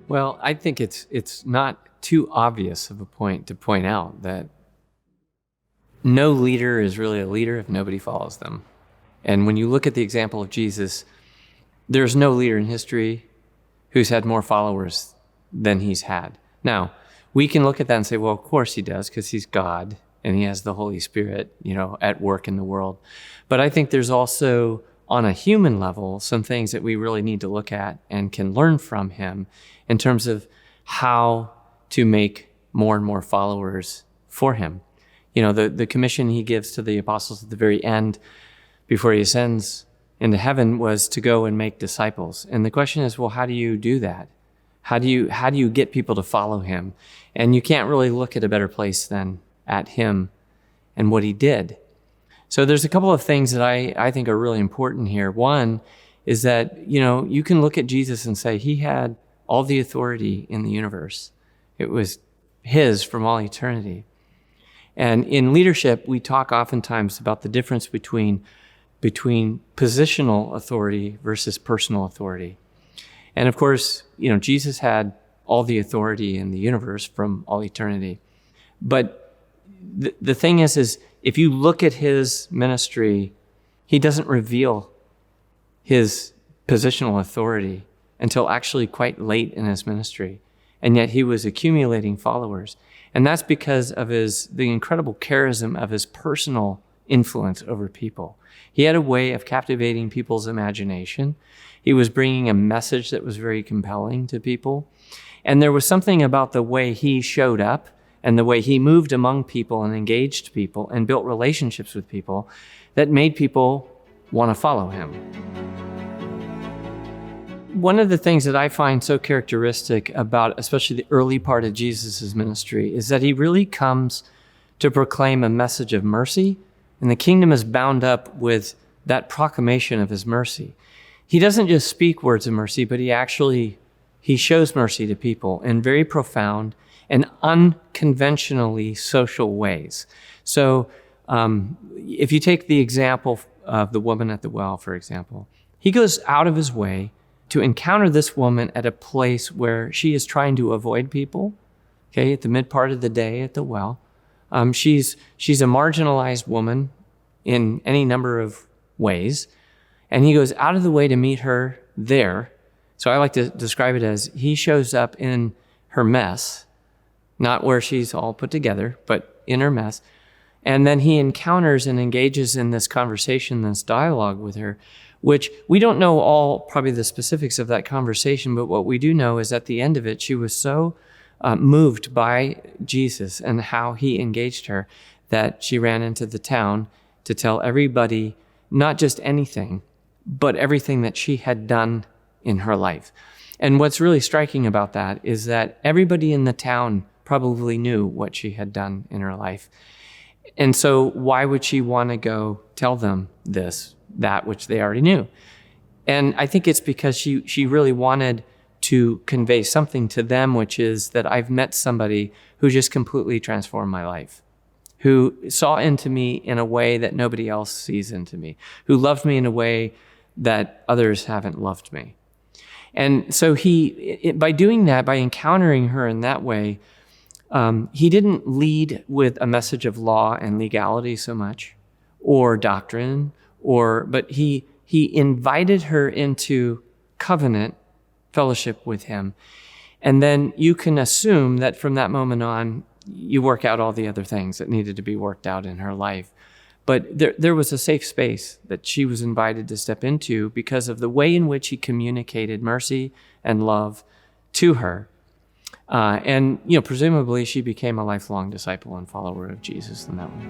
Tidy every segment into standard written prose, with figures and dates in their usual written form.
Well, I think it's not too obvious of a point to point out that no leader is really a leader if nobody follows them. And when you look at the example of Jesus, there's no leader in history who's had more followers than he's had. Now, we can look at that and say, well, of course he does, because he's God and he has the Holy Spirit, at work in the world. But I think there's also, on a human level, some things that we really need to look at and can learn from him in terms of how to make more and more followers for him. The commission he gives to the apostles at the very end, before he ascends into heaven, was to go and make disciples. And the question is, well, how do you do that? How do you get people to follow him? And you can't really look at a better place than at him and what he did. So there's a couple of things that I think are really important here. One is that, you can look at Jesus and say he had all the authority in the universe. It was his from all eternity. And in leadership, we talk oftentimes about the difference between positional authority versus personal authority. And of course, Jesus had all the authority in the universe from all eternity. But the thing is if you look at his ministry, he doesn't reveal his positional authority until actually quite late in his ministry. And yet he was accumulating followers. And that's because of the incredible charism of his personal influence over people. He had a way of captivating people's imagination. He was bringing a message that was very compelling to people. And there was something about the way he showed up and the way he moved among people and engaged people and built relationships with people that made people want to follow him. One of the things that I find so characteristic about especially the early part of Jesus' ministry is that he really comes to proclaim a message of mercy, and the kingdom is bound up with that proclamation of his mercy. He doesn't just speak words of mercy, but he shows mercy to people in very profound and unconventionally social ways. So if you take the example of the woman at the well, for example, he goes out of his way to encounter this woman at a place where she is trying to avoid people, at the mid part of the day at the well. She's a marginalized woman in any number of ways, and he goes out of the way to meet her there. So I like to describe it as he shows up in her mess, not where she's all put together, but in her mess. And then he encounters and engages in this conversation, this dialogue with her, which we don't know all probably the specifics of that conversation, but what we do know is at the end of it, she was so moved by Jesus and how he engaged her that she ran into the town to tell everybody not just anything, but everything that she had done in her life. And what's really striking about that is that everybody in the town probably knew what she had done in her life. And so why would she want to go tell them that which they already knew? And I think it's because she really wanted to convey something to them, which is that I've met somebody who just completely transformed my life, who saw into me in a way that nobody else sees into me, who loved me in a way that others haven't loved me. And so by doing that, by encountering her in that way, he didn't lead with a message of law and legality so much, or doctrine, but he invited her into covenant fellowship with him. And then you can assume that from that moment on, you work out all the other things that needed to be worked out in her life. But there was a safe space that she was invited to step into because of the way in which he communicated mercy and love to her. And presumably she became a lifelong disciple and follower of Jesus in that way.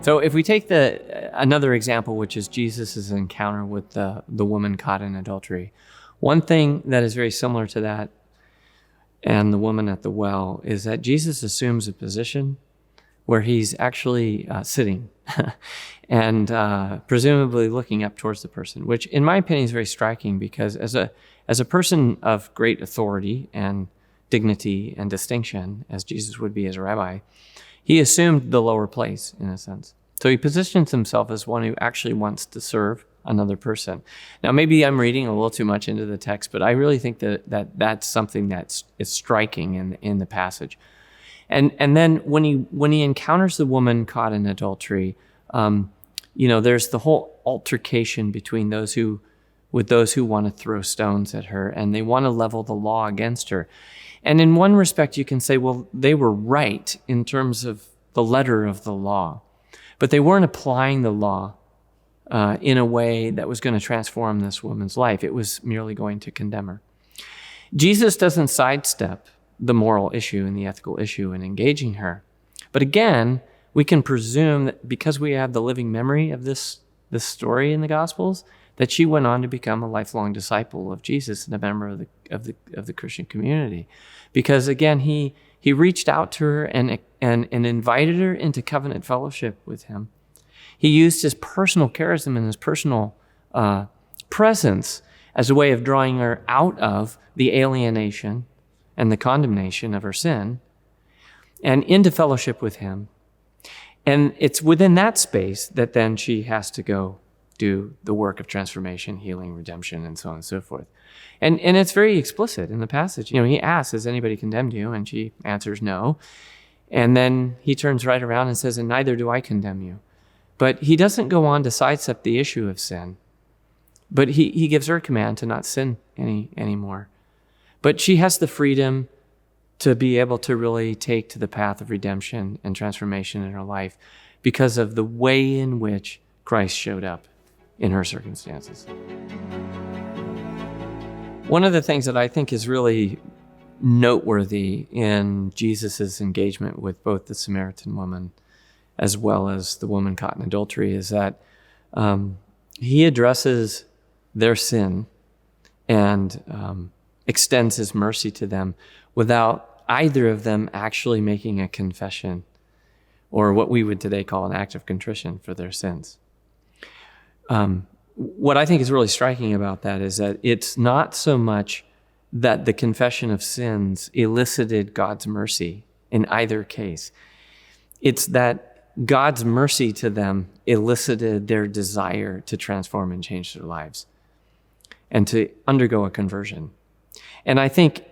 So if we take another example, which is Jesus' encounter with the woman caught in adultery, one thing that is very similar to that and the woman at the well is that Jesus assumes a position where he's actually sitting and presumably looking up towards the person, which in my opinion is very striking because as a person of great authority and dignity and distinction, as Jesus would be as a rabbi, he assumed the lower place in a sense. So he positions himself as one who actually wants to serve another person. Now, maybe I'm reading a little too much into the text, but I really think that's something is striking in the passage. And then when he encounters the woman caught in adultery, there's the whole altercation between those who want to throw stones at her, and they want to level the law against her. And in one respect, you can say, well, they were right in terms of the letter of the law, but they weren't applying the law in a way that was going to transform this woman's life. It was merely going to condemn her. Jesus doesn't sidestep the moral issue and the ethical issue in engaging her. But again, we can presume that because we have the living memory of this story in the Gospels, that she went on to become a lifelong disciple of Jesus and a member of the Christian community. Because again, he reached out to her and invited her into covenant fellowship with him. He used his personal charisma and his personal presence as a way of drawing her out of the alienation and the condemnation of her sin and into fellowship with him. And it's within that space that then she has to go do the work of transformation, healing, redemption, and so on and so forth. And it's very explicit in the passage. He asks, has anybody condemned you? And she answers no. And then he turns right around and says, and neither do I condemn you. But he doesn't go on to sidestep the issue of sin. But he gives her a command to not sin anymore. But she has the freedom to be able to really take to the path of redemption and transformation in her life because of the way in which Christ showed up in her circumstances. One of the things that I think is really noteworthy in Jesus' engagement with both the Samaritan woman as well as the woman caught in adultery is that he addresses their sin and extends his mercy to them without either of them actually making a confession or what we would today call an act of contrition for their sins. What I think is really striking about that is that it's not so much that the confession of sins elicited God's mercy in either case. It's that God's mercy to them elicited their desire to transform and change their lives and to undergo a conversion. And I think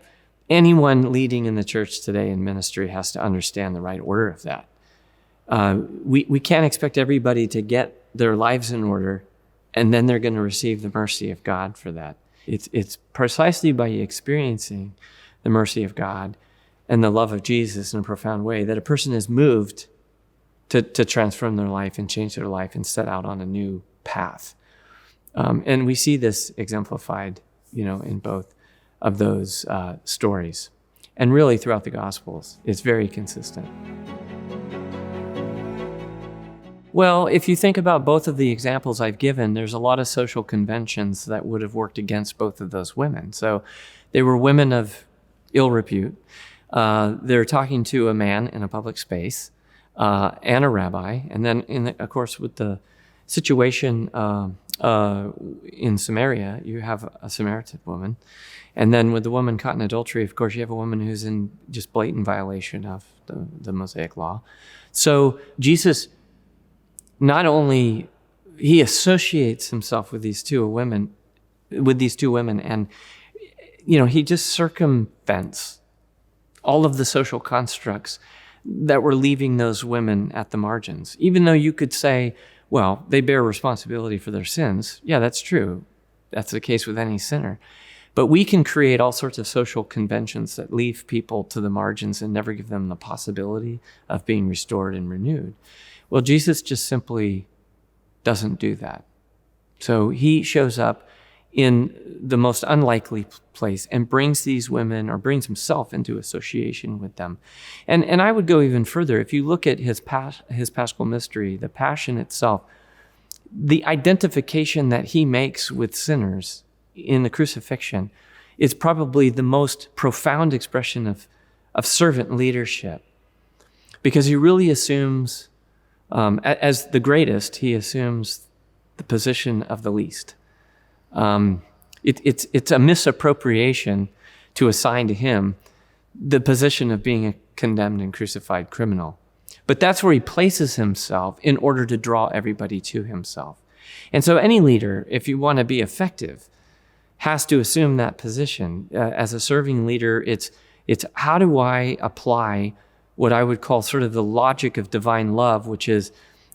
anyone leading in the church today in ministry has to understand the right order of that. We can't expect everybody to get their lives in order and then they're going to receive the mercy of God for that. It's precisely by experiencing the mercy of God and the love of Jesus in a profound way that a person is moved to transform their life and change their life and set out on a new path. And we see this exemplified, in both of those stories. And really throughout the Gospels, it's very consistent. Well, if you think about both of the examples I've given, there's a lot of social conventions that would have worked against both of those women. So they were women of ill repute. They're talking to a man in a public space and a rabbi. And then, of course, with the situation in Samaria, you have a Samaritan woman. And then with the woman caught in adultery, of course, you have a woman who's in just blatant violation of the Mosaic law. So Jesus, not only he associates himself with these two women, and he just circumvents all of the social constructs that were leaving those women at the margins. Even though you could say, well, they bear responsibility for their sins. Yeah, that's true. That's the case with any sinner. But we can create all sorts of social conventions that leave people to the margins and never give them the possibility of being restored and renewed. Well, Jesus just simply doesn't do that. So he shows up in the most unlikely place and brings these women, or brings himself into association with them. And I would go even further. If you look at his paschal mystery, the passion itself, the identification that he makes with sinners in the crucifixion is probably the most profound expression of servant leadership, because he really assumes, as the greatest, he assumes the position of the least. It's a misappropriation to assign to him the position of being a condemned and crucified criminal. But that's where he places himself in order to draw everybody to himself. And so any leader, if you want to be effective, has to assume that position. As a serving leader, it's how do I apply what I would call sort of the logic of divine love, which is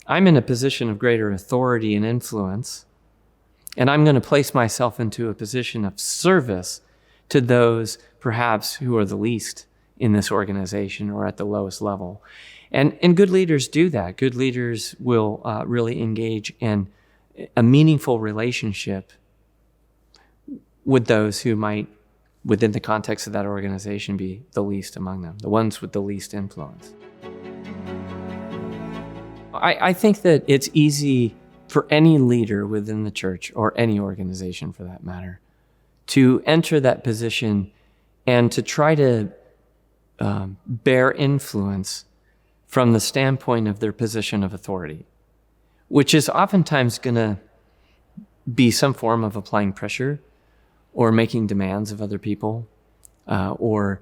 I'm in a position of greater authority and influence, and I'm going to place myself into a position of service to those perhaps who are the least in this organization or at the lowest level. And good leaders do that. Good leaders will really engage in a meaningful relationship with those who might, within the context of that organization, be the least among them, the ones with the least influence. I think that it's easy for any leader within the church, or any organization for that matter, to enter that position and to try to bear influence from the standpoint of their position of authority, which is oftentimes going to be some form of applying pressure or making demands of other people, or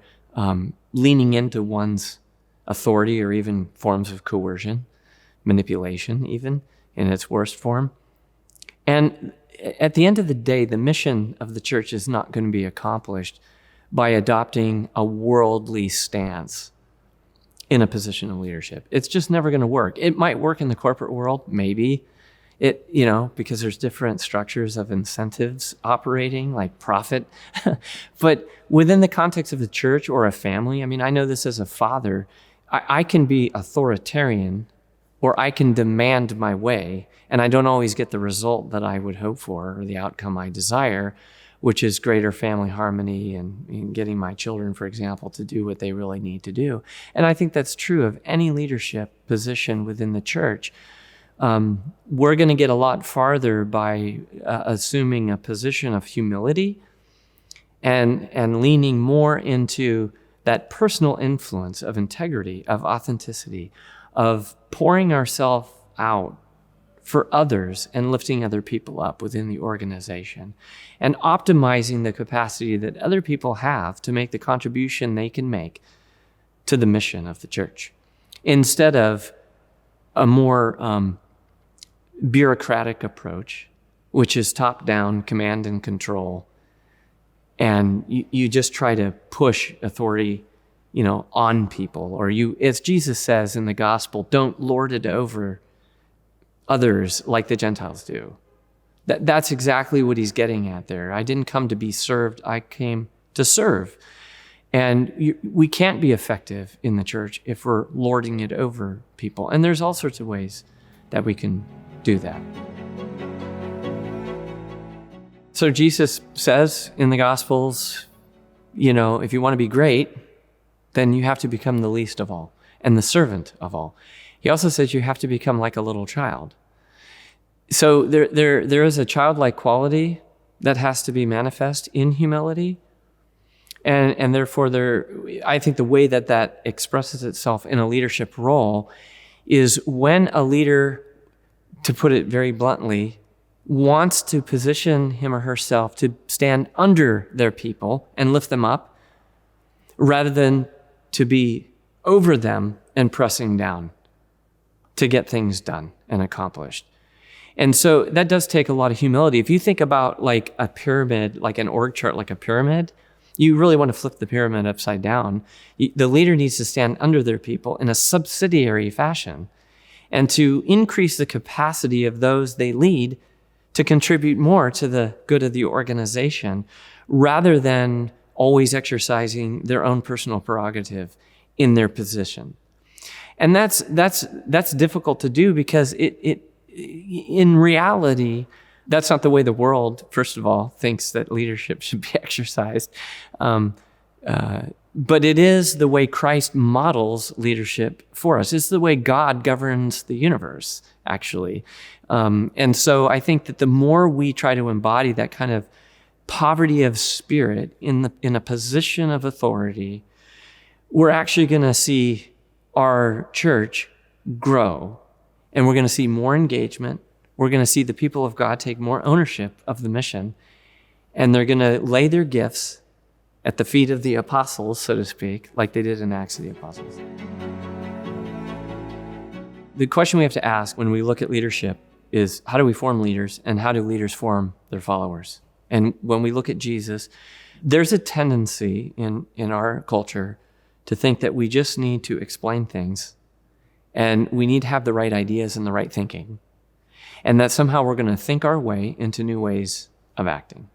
leaning into one's authority, or even forms of coercion, manipulation even in its worst form. And at the end of the day, the mission of the church is not going to be accomplished by adopting a worldly stance in a position of leadership. It's just never going to work. It might work in the corporate world, maybe. Because there's different structures of incentives operating, like profit. But within the context of the church or a family, I know this as a father, I can be authoritarian, or I can demand my way, and I don't always get the result that I would hope for, or the outcome I desire, which is greater family harmony and getting my children, for example, to do what they really need to do. And I think that's true of any leadership position within the church. We're going to get a lot farther by assuming a position of humility and leaning more into that personal influence of integrity, of authenticity, of pouring ourselves out for others and lifting other people up within the organization, and optimizing the capacity that other people have to make the contribution they can make to the mission of the church, instead of a more bureaucratic approach, which is top-down command and control, and you just try to push authority, on people, or as Jesus says in the gospel, don't lord it over others like the Gentiles do. That's exactly what he's getting at there. I didn't come to be served, I came to serve. And we can't be effective in the church if we're lording it over people. And there's all sorts of ways that we can do that. So Jesus says in the Gospels, if you want to be great, then you have to become the least of all and the servant of all. He also says you have to become like a little child. So there is a childlike quality that has to be manifest in humility. And therefore, I think the way that expresses itself in a leadership role is when a leader, to put it very bluntly, wants to position him or herself to stand under their people and lift them up, rather than to be over them and pressing down to get things done and accomplished. And so that does take a lot of humility. If you think about like a pyramid, like an org chart, like a pyramid, you really want to flip the pyramid upside down. The leader needs to stand under their people in a subsidiary fashion, and to increase the capacity of those they lead to contribute more to the good of the organization, rather than always exercising their own personal prerogative in their position. And that's difficult to do, because in reality, that's not the way the world, first of all, thinks that leadership should be exercised. But it is the way Christ models leadership for us. It's the way God governs the universe, actually. And so I think that the more we try to embody that kind of poverty of spirit in a position of authority, we're actually going to see our church grow, and we're going to see more engagement. We're going to see the people of God take more ownership of the mission, and they're going to lay their gifts at the feet of the apostles, so to speak, like they did in Acts of the Apostles. The question we have to ask when we look at leadership is how do we form leaders and how do leaders form their followers? And when we look at Jesus, there's a tendency in our culture to think that we just need to explain things and we need to have the right ideas and the right thinking. And that somehow we're going to think our way into new ways of acting.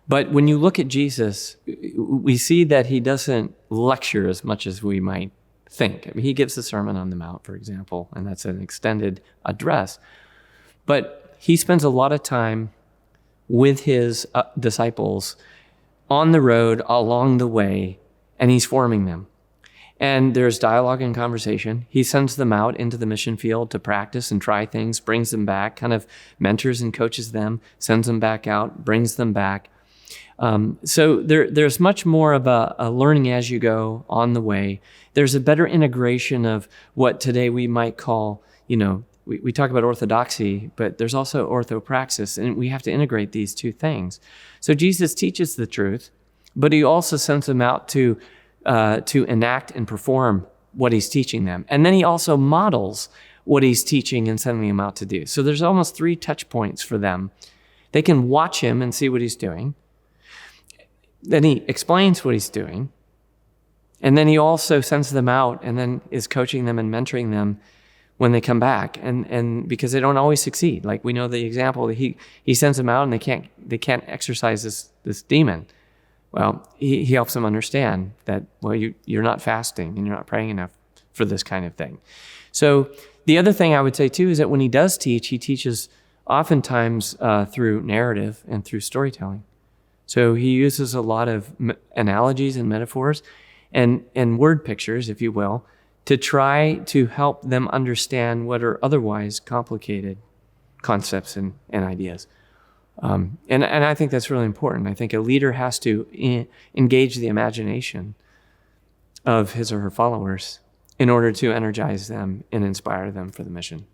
But when you look at Jesus, we see that he doesn't lecture as much as we might think. I mean, he gives the Sermon on the Mount, for example, and that's an extended address. But he spends a lot of time with his disciples on the road, along the way, and he's forming them. And there's dialogue and conversation. He sends them out into the mission field to practice and try things, brings them back, kind of mentors and coaches them, sends them back out, brings them back. So there's much more of a learning as you go on the way. There's a better integration of what today we might call, we talk about orthodoxy, but there's also orthopraxis, and we have to integrate these two things. So Jesus teaches the truth, but he also sends them out to enact and perform what he's teaching them. And then he also models what he's teaching and sending them out to do. So there's almost 3 touch points for them. They can watch him and see what he's doing. Then he explains what he's doing. And then he also sends them out and then is coaching them and mentoring them when they come back. And because they don't always succeed. Like we know the example that he sends them out and they can't exorcise this demon. Well, he helps them understand that, you're not fasting and you're not praying enough for this kind of thing. So the other thing I would say too is that when he does teach, he teaches oftentimes through narrative and through storytelling. So he uses a lot of analogies and metaphors and word pictures, if you will, to try to help them understand what are otherwise complicated concepts and ideas. And I think that's really important. I think a leader has to engage the imagination of his or her followers in order to energize them and inspire them for the mission.